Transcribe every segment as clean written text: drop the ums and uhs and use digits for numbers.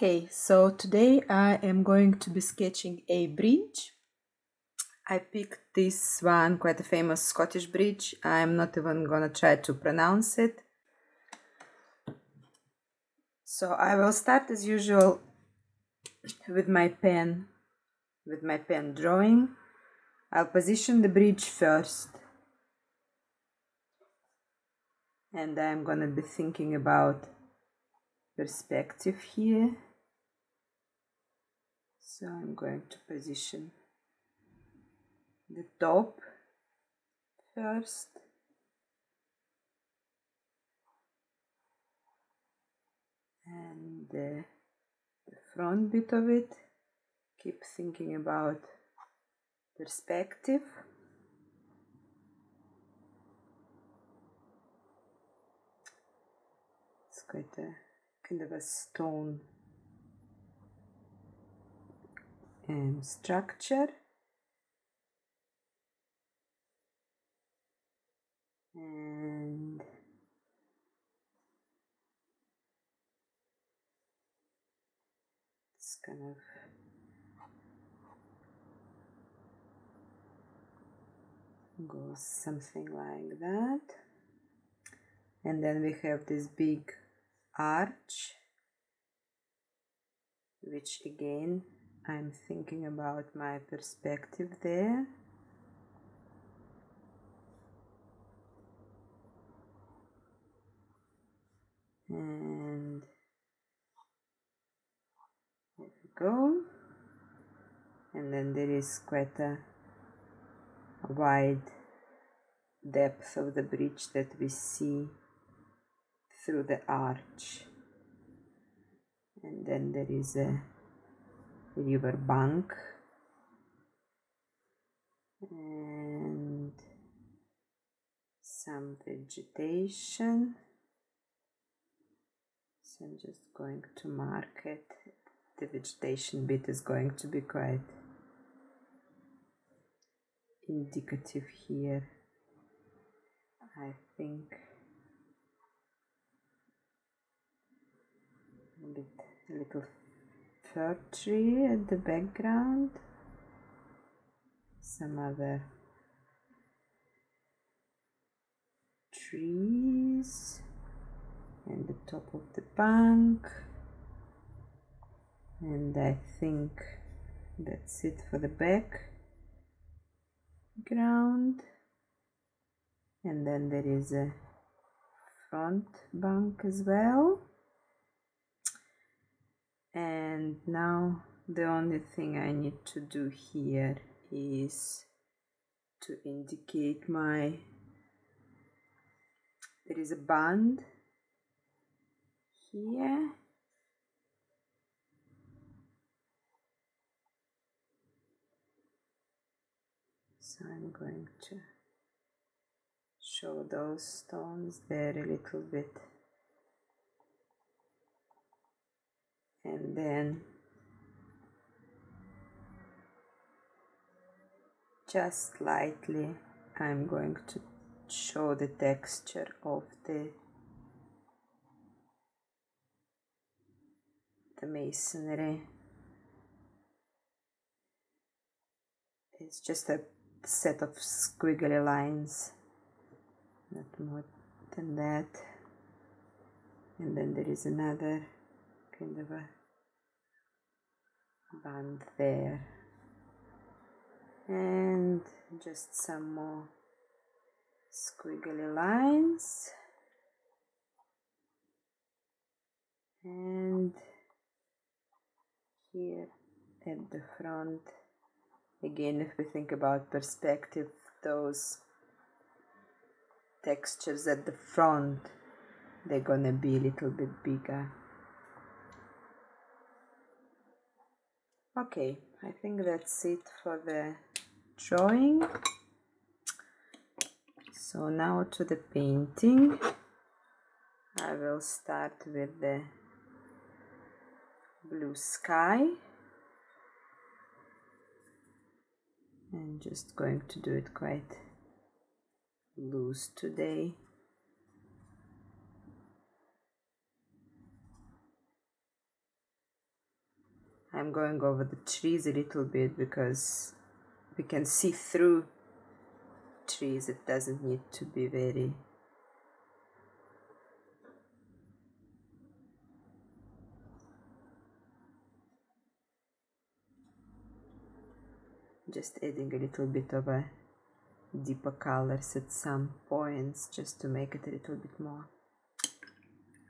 Okay, so today I am going to be sketching a bridge. I picked this one, quite a famous Scottish bridge. I'm not even gonna try to pronounce it. So I will start as usual with my pen drawing. I'll position the bridge first. And I'm gonna be thinking about perspective here. So I'm going to position the top first. And the front bit of it. Keep thinking about perspective. It's quite a kind of a stone structure. And it's kind of goes something like that. And then we have this big arch, which again I'm thinking about my perspective there. And there we go. And then there is quite a wide depth of the bridge that we see through the arch. And then there is a river bank and some vegetation. So I'm just going to mark it. The vegetation bit is going to be quite indicative here, I think. A little fir tree at the background, some other trees, and the top of the bank, and I think that's it for the background. And then there is a front bank as well. And now the only thing I need to do here is to indicate there is a band here. So I'm going to show those stones there a little bit. And then just lightly I'm going to show the texture of the masonry. It's just a set of squiggly lines, not more than that. And then there is another kind of a band there, and just some more squiggly lines. And here at the front, again, if we think about perspective, those textures at the front, they're gonna be a little bit bigger. Okay, I think that's it for the drawing. So now to the painting. I will start with the blue sky. I'm just going to do it quite loose today. I'm going over the trees a little bit because we can see through trees. It doesn't need to be very just adding a little bit of a deeper colors at some points just to make it a little bit more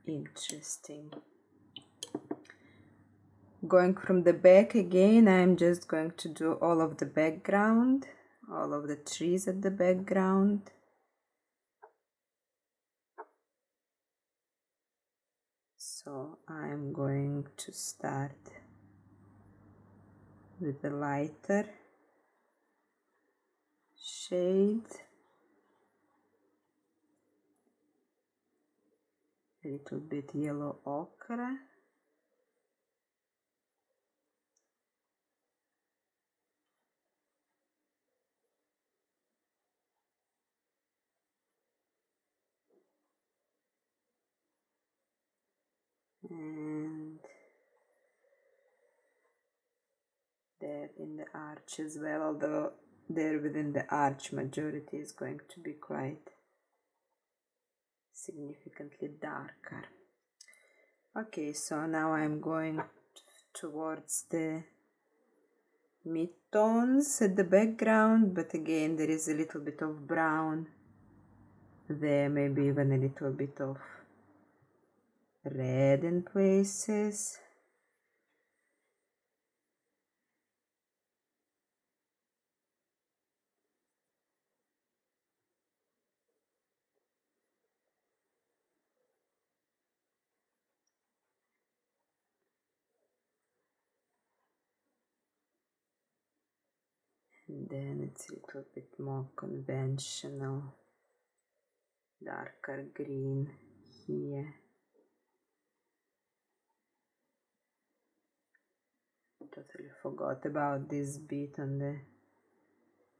interesting. Going from the back again, I'm just going to do all of the background, all of the trees at the background. So I'm going to start with the lighter shade, a little bit yellow ochre, and there in the arch as well, although there within the arch majority is going to be quite significantly darker. Okay, so now I'm going towards the mid-tones at the background, but again there is a little bit of brown there, maybe even a little bit of red in places. And then it's a little bit more conventional, darker green here. Totally forgot about this bit on the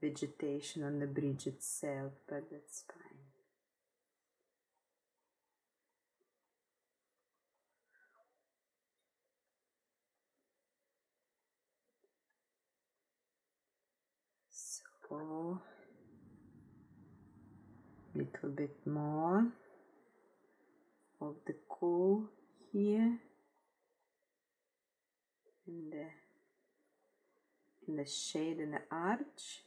vegetation on the bridge itself, but that's fine. So, little bit more of the cool here in the shade in the arch,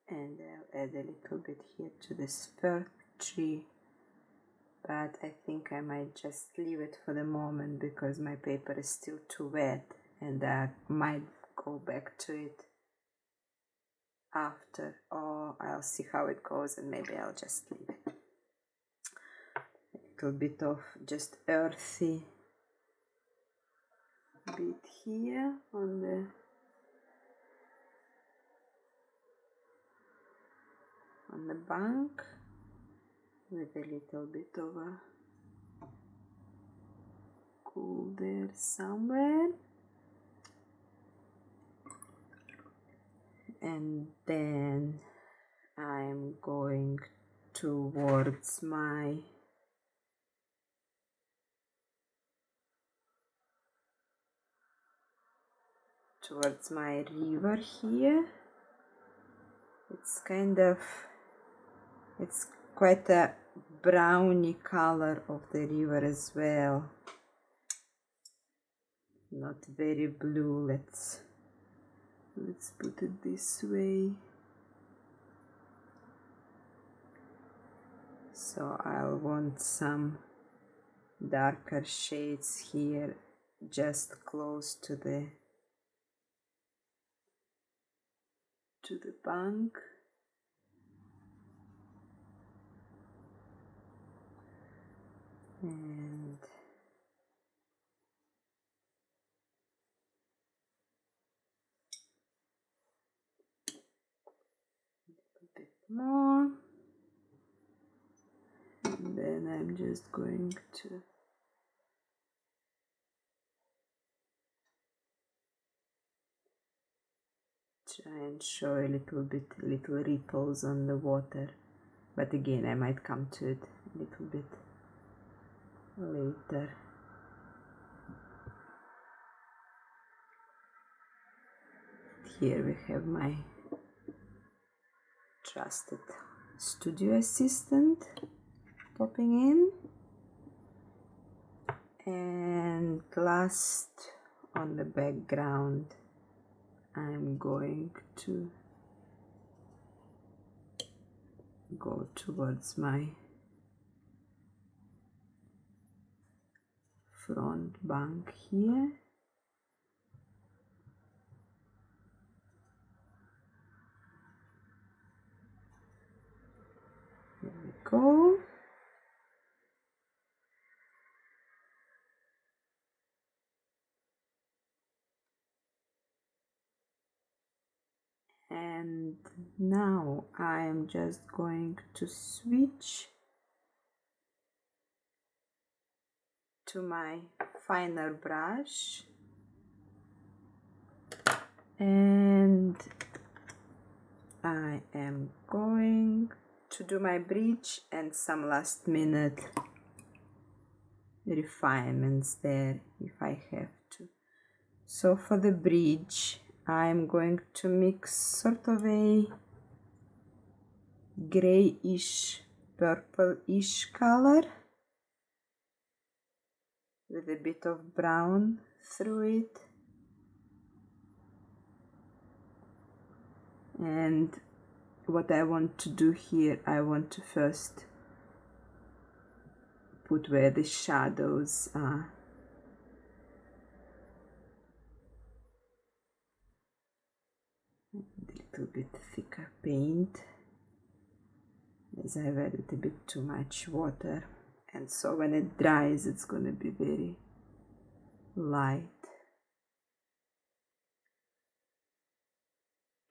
and I'll add a little bit here to this fir tree, but I think I might just leave it for the moment because my paper is still too wet, and I might go back to it after, or I'll see how it goes and maybe I'll just leave it. A little bit of just earthy bit here on the bank with a little bit of a cool there somewhere, and then I'm going towards my river here. It's quite a browny color of the river as well, not very blue. Let's put it this way. So I'll want some darker shades here just close to the bank. And a bit more, and then I'm just going to try and show a little ripples on the water, but again I might come to it a little bit later. here we have my trusted studio assistant popping in. And last, on the background, I'm going to go towards my front bank here. Here we go. And now I'm just going to switch to my finer brush, and I am going to do my bridge and some last minute refinements there if I have to. So for the bridge, I'm going to mix sort of a grayish, purple-ish color with a bit of brown through it. And what I want to do here, I want to first put where the shadows are. A little bit thicker paint, as I've added a bit too much water, and so when it dries it's going to be very light.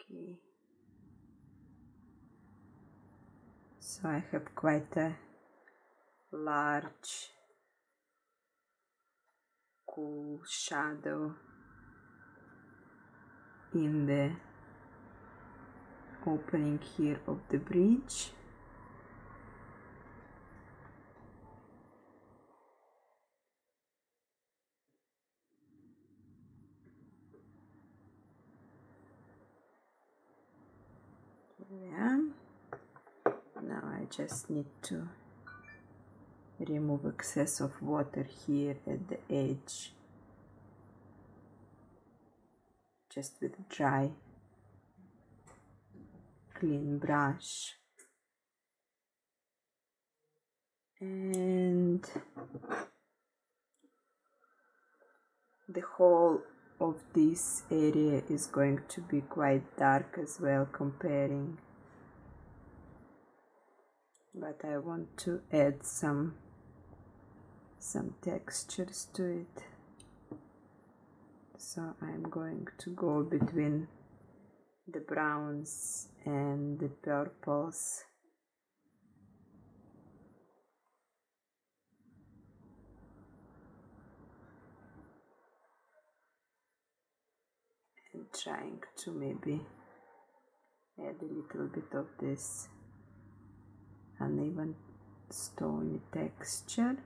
Okay, so I have quite a large cool shadow in the opening here of the bridge. Yeah. Now I just need to remove excess of water here at the edge, just with dry clean brush. And the whole of this area is going to be quite dark as well, comparing, but I want to add some textures to it, so I'm going to go between the browns and the purples. And trying to maybe add a little bit of this uneven stony texture.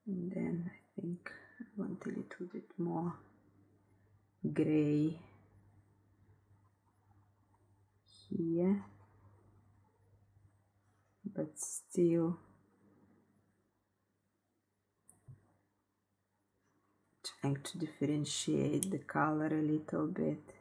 And then I think I want a little bit more gray here, but still trying to differentiate the color a little bit.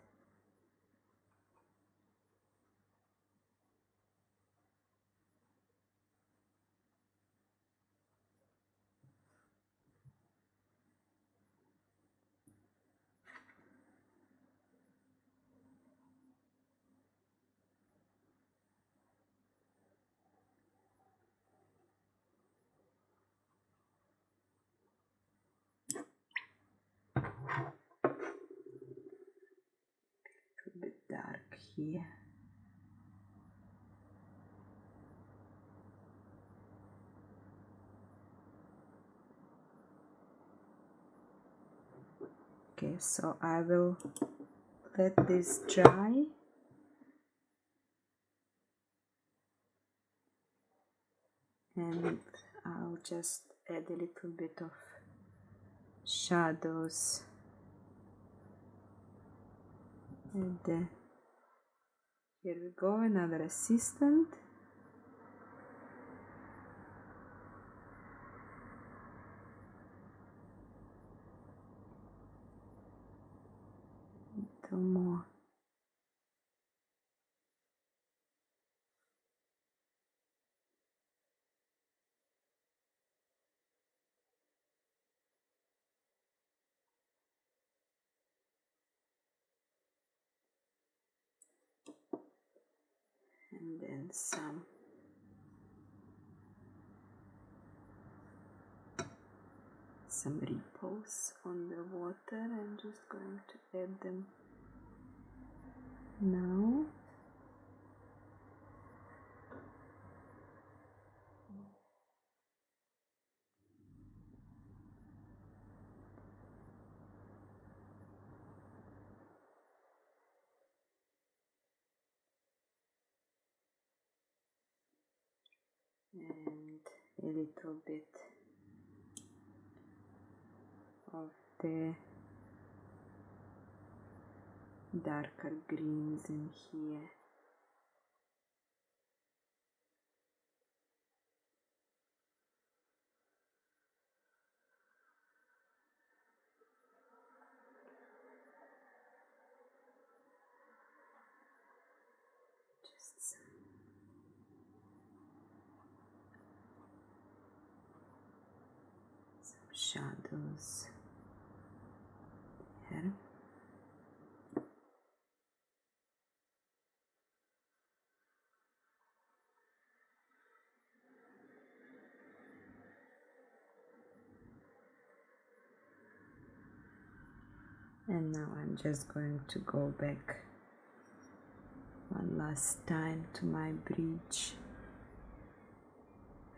A bit dark here. Okay, so I will let this dry. And I'll just add a little bit of shadows, and here we go, another assistant. Little more. And then some ripples on the water. I'm just going to add them now. And a little bit of the darker greens in here. Just some shadows there. And now I'm just going to go back one last time to my bridge.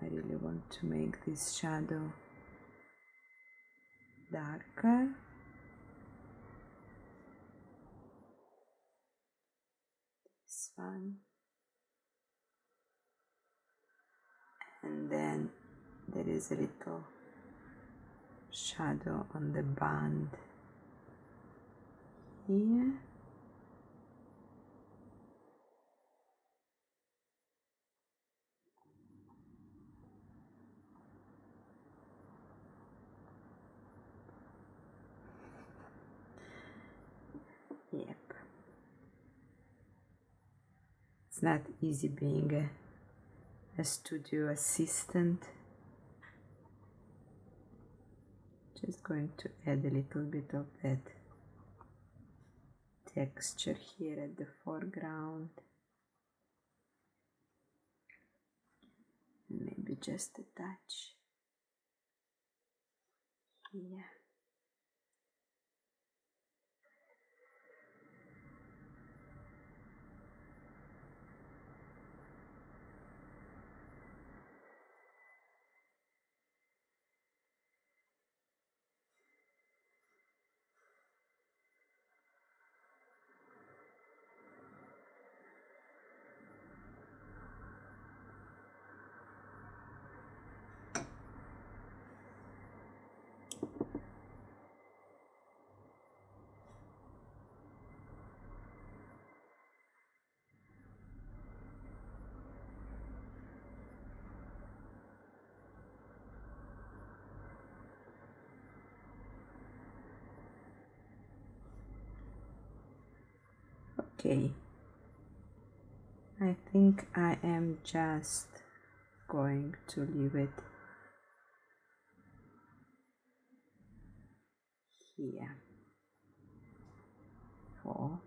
I really want to make this shadow darker. This one. And then there is a little shadow on the band here. Yep. It's not easy being a studio assistant. Just going to add a little bit of that texture here at the foreground. And maybe just a touch here. Okay, I think I am just going to leave it here for